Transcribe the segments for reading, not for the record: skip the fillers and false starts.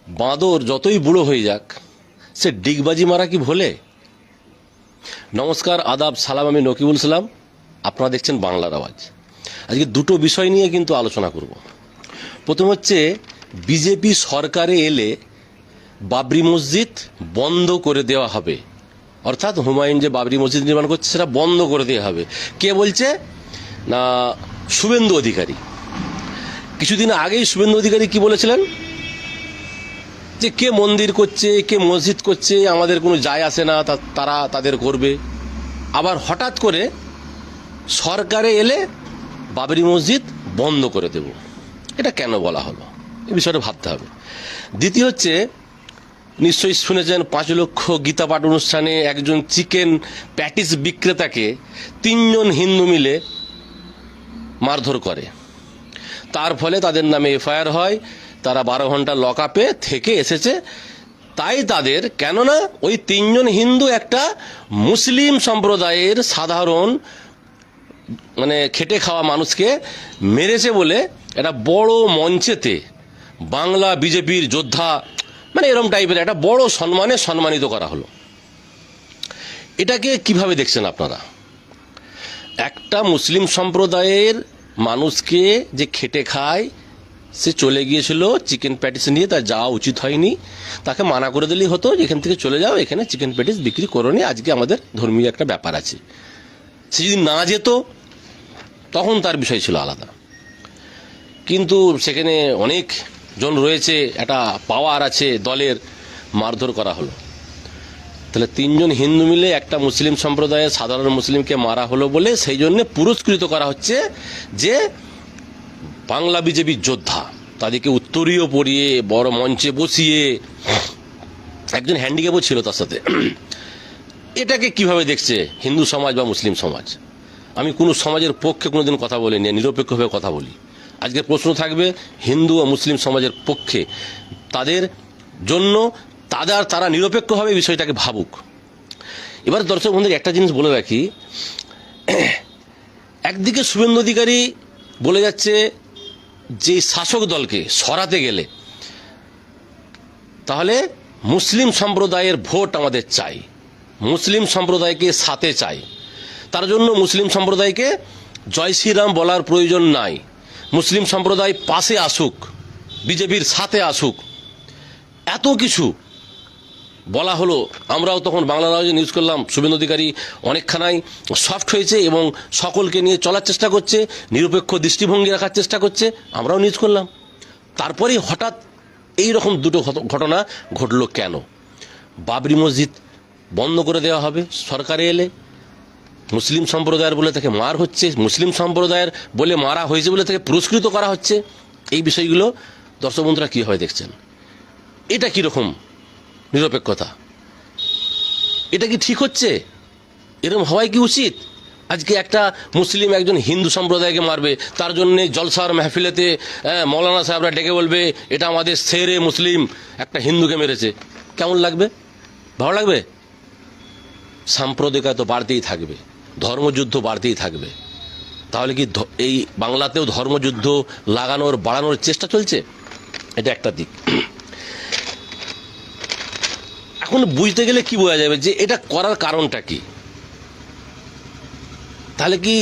বাঁদর যতই বুড়ো হয়ে যাক সে ডিগবাজি মারা কি ভোলে। নমস্কার, আদাব, সালাম। আমি নকিবুল সালাম, আপনারা দেখছেন বাংলার আওয়াজ। আজকে দুটো বিষয় নিয়ে কিন্তু আলোচনা করব। প্রথম হচ্ছে, বিজেপি সরকারে এলে বাবরি মসজিদ বন্ধ করে দেওয়া হবে, অর্থাৎ হুমায়ুন যে বাবরি মসজিদ নির্মাণ করছে সেটা বন্ধ করে দেওয়া হবে। কে বলছে? না, শুভেন্দু অধিকারী। কিছুদিন আগেই শুভেন্দু অধিকারী কি বলেছিলেন? যে কে মন্দির করছে, কে মসজিদ করছে, আমাদের কোনো যায় আসে না, তারা তাদের করবে। আবার হঠাৎ করে সরকারে এলে বাবরি মসজিদ বন্ধ করে দেব, এটা কেন বলা হলো, এই বিষয়টা ভাবতে হবে। দ্বিতীয় হচ্ছে, নিশ্চয়ই শুনেছেন 5 লক্ষ গীতা পাঠ অনুষ্ঠানে একজন চিকেন প্যাটিস বিক্রেতাকে 3 জন হিন্দু মিলে মারধর করে। তার ফলে তাদের নামে এফআইআর হয়, তারা 12 ঘন্টা লকআপে থেকে এসেছে। তাই তাদের, কেননা ওই 3 জন হিন্দু একটা মুসলিম সম্প্রদায়ের সাধারণ খেটে খাওয়া মানুষকে মেরেছে বলে একটা বড় মঞ্চেতে বাংলা বিজেপির যোদ্ধা এরম টাইপের একটা বড় সম্মানে সম্মানিত করা হলো। এটাকে কিভাবে দেখছেন আপনারা? একটা মুসলিম সম্প্রদায়ের মানুষকে যে খেটে খায়, সে চলে গিয়েছিল চিকেন প্যাটিস নিয়ে, তার যাওয়া উচিত হয়নি, তাকে মানা করে দিলেই হতো যে এখান থেকে চলে যাও, এখানে চিকেন প্যাটিস বিক্রি করো নি, আজকে আমাদের ধর্মীয় একটা ব্যাপার আছে। সে যদি না যেত তখন তার বিষয় ছিল আলাদা, কিন্তু সেখানে অনেক জন রয়েছে, একটা পাওয়ার আছে দলের, মারধর করা হলো। তাহলে 3 জন হিন্দু মিলে একটা মুসলিম সম্প্রদায়ের সাধারণ মুসলিমকে মারা হলো বলে সেই জন্য পুরস্কৃত করা হচ্ছে যে বাংলা বিজেপির যোদ্ধা, তাদেরকে উত্তরীয় পরিয়ে বড় মঞ্চে বসিয়ে, একজন হ্যান্ডিক্যাপও ছিল তার সাথে। এটাকে কিভাবে দেখছে হিন্দু সমাজ বা মুসলিম সমাজ? আমি কোনো সমাজের পক্ষে কোনোদিন কথা বলিনি, নিরপেক্ষভাবে কথা বলি। আজকে প্রশ্ন থাকবে হিন্দু ও মুসলিম সমাজের পক্ষে, তাদের জন্য তারা নিরপেক্ষভাবে বিষয়টাকে ভাবুক। এবার দর্শক বন্ধুকে একটা জিনিস বলে রাখি, একদিকে শুভেন্দু অধিকারী বলে যাচ্ছে যে শাসক দলকে সরাতে গেলে তাহলে মুসলিম সম্প্রদায়ের ভোট আমাদের চাই, মুসলিম সম্প্রদায়কে সাথে চাই, তার জন্য মুসলিম সম্প্রদায়কে জয় শ্রীরাম বলার প্রয়োজন নাই, মুসলিম সম্প্রদায় পাশে আসুক, বিজেপির সাথে আসুক, এত কিছু বলা হলো। আমরাও তখন বাংলা নিউজ করলাম, শুভেন্দু অধিকারী অনেকখানাই সফট হয়েছে এবং সকলকে নিয়ে চলার চেষ্টা করছে, নিরপেক্ষ দৃষ্টিভঙ্গি রাখার চেষ্টা করছে, আমরাও নিউজ করলাম। তারপরেই হঠাৎ এই রকম দুটো ঘটনা ঘটলো কেন? বাবরি মসজিদ বন্ধ করে দেওয়া হবে সরকারে এলে, মুসলিম সম্প্রদায়ের বলে তাকে মার হচ্ছে, মুসলিম সম্প্রদায়ের বলে মারা হয়েছে বলে তাকে পুরস্কৃত করা হচ্ছে। এই বিষয়গুলো দর্শক বন্ধুরা কীভাবে দেখছেন? এটা কীরকম নিরপেক্ষতা? এটা কি ঠিক হচ্ছে? এরকম হওয়াই কি উচিত? আজকে একটা মুসলিম একজন হিন্দু সম্প্রদায়কে মারবে, তার জন্যে জলসার মেহফিলেতে মৌলানা সাহেবরা ডেকে বলবে এটা আমাদের শেরে মুসলিম একটা হিন্দুকে মেরেছে। কেমন লাগবে? ভালো লাগবে? সাম্প্রদায়িকতা তো বাড়তেই থাকবে, ধর্মযুদ্ধ বাড়তেই থাকবে। তাহলে কি এই বাংলাতেও ধর্মযুদ্ধ লাগানোর বাড়ানোর চেষ্টা চলছে? এটা একটা দিক। এখন বুঝতে গেলে কি বোঝা যাবে যে এটা করার কারণটা কি? তাহলে কি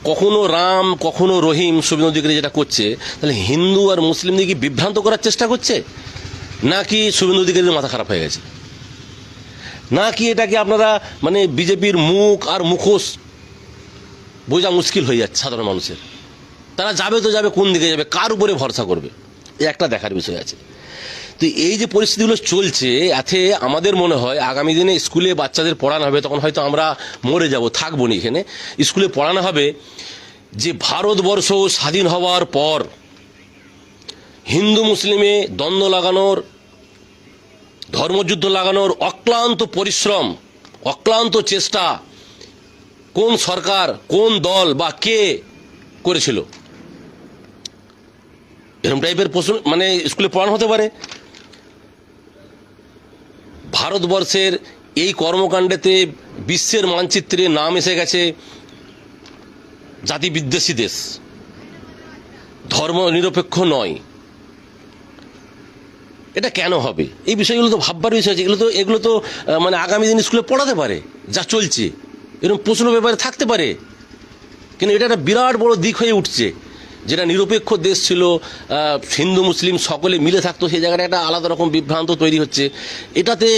কখনো রাম কখনো রহিম শুভেন্দু অধিকারী যেটা করছে, তাহলে হিন্দু আর মুসলিমদের কি বিভ্রান্ত করার চেষ্টা করছে, নাকি শুভেন্দু অধিকারীর মাথা খারাপ হয়ে গেছে, নাকি এটাকে আপনারা বিজেপির মুখ আর মুখোশ বোঝা মুশকিল হয়ে যাচ্ছে সাধারণ মানুষের? তারা যাবে তো যাবে, কোন দিকে যাবে, কার উপরে ভরসা করবে, এই একটা দেখার বিষয় আছে। তো এই যে পরিস্থিতিগুলো চলছে, এতে আমাদের মনে হয় আগামী দিনে স্কুলে বাচ্চাদের পড়ানো হবে, তখন হয়তো আমরা মরে যাব, থাকবো না এখানে, স্কুলে পড়ানো হবে যে ভারতবর্ষ স্বাধীন হওয়ার পর হিন্দু মুসলিমে দ্বন্দ্ব লাগানোর, ধর্মযুদ্ধ লাগানোর অক্লান্ত পরিশ্রম, অক্লান্ত চেষ্টা কোন সরকার, কোন দল বা কে করেছিল, এরকম টাইপের প্রশ্ন স্কুলে পড়ানো হতে পারে। ভারতবর্ষের এই কর্মকাণ্ডেতে বিশ্বের মানচিত্রে নাম এসে গেছে জাতি বিদ্বেষী দেশ, ধর্ম নিরপেক্ষ নয়, এটা কেন হবে? এই বিষয়গুলো তো ভাববার বিষয় আছে। এগুলো তো মানে আগামী দিন স্কুলে পড়াতে পারে, যা চলছে এরকম প্রশ্ন পেপারে থাকতে পারে। কিন্তু এটা একটা বিরাট বড় দিক হয়ে উঠছে, যেটা নিরপেক্ষ দেশ ছিল, হিন্দু মুসলিম সকলে মিলে থাকতো, সেই জায়গাটা একটা আলাদা রকম বিভ্রান্ত তৈরি হচ্ছে। এটাতে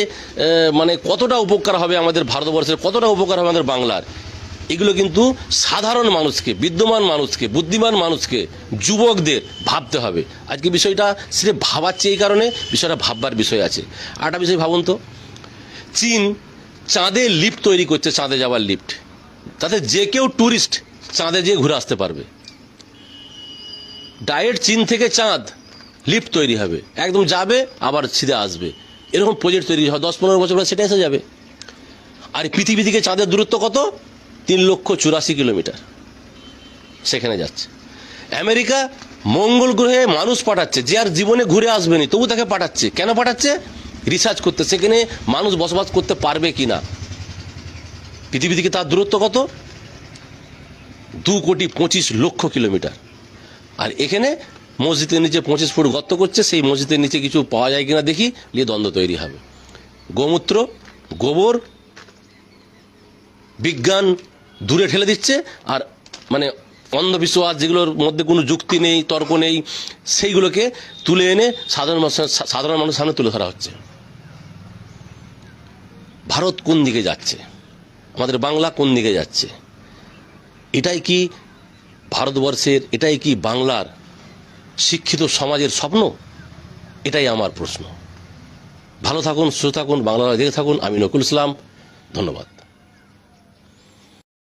মানে কতটা উপকার হবে আমাদের ভারতবর্ষের, কতটা উপকার হবে আমাদের বাংলার, এগুলো কিন্তু সাধারণ মানুষকে, বিদ্যমান মানুষকে, বুদ্ধিমান মানুষকে, যুবকদের ভাবতে হবে। আজকে বিষয়টা সেটা ভাবাচ্ছে এই কারণে, বিষয়টা ভাববার বিষয় আছে। আরেকটা বিষয় ভাবুন তো, চীন চাঁদে লিফট তৈরি করছে, চাঁদে যাওয়ার লিফট, তাতে যে কেউ ট্যুরিস্ট চাঁদে যেয়ে ঘুরে আসতে পারবে। ডাইরেক্ট চীন থেকে চাঁদ লিফট তৈরি হবে, একদম যাবে আবার সিধে আসবে, এরকম প্রজেক্ট তৈরি হয়। 10-15 বছর পর সেটা এসে যাবে। আর পৃথিবী থেকে চাঁদের দূরত্ব কত? 3,84,000 কিলোমিটার, সেখানে যাচ্ছে। আমেরিকা মঙ্গল গ্রহে মানুষ পাঠাচ্ছে, যে আর জীবনে ঘুরে আসবেনি, তবু তাকে পাঠাচ্ছে। কেন পাঠাচ্ছে? রিসার্চ করতে, সেখানে মানুষ বসবাস করতে পারবে কিনা। পৃথিবী থেকে তার দূরত্ব কত? 2,25,00,000 কিলোমিটার। আর এখানে মসজিদের নিচে 25 ফুট গর্ত করছে, সেই মসজিদের নিচে কিছু পাওয়া যায় কিনা দেখি, নিয়ে দ্বন্দ্ব তৈরি হবে। গোমূত্র, গোবর, বিজ্ঞান দূরে ঠেলে দিচ্ছে, আর মানে অন্ধবিশ্বাস, যেগুলোর মধ্যে কোনো যুক্তি নেই, তর্ক নেই, সেইগুলোকে তুলে এনে সাধারণ মানুষের সামনে তুলে ধরা হচ্ছে। ভারত কোন দিকে যাচ্ছে, আমাদের বাংলা কোন দিকে যাচ্ছে, এটাই কি ভারতবর্ষের, এটাই কি বাংলার শিক্ষিত সমাজের স্বপ্ন? এটাই আমার প্রশ্ন। ভালো থাকুন, সুস্থ থাকুন, বাংলা দেখে থাকুন। আমি নকুল ইসলাম, ধন্যবাদ।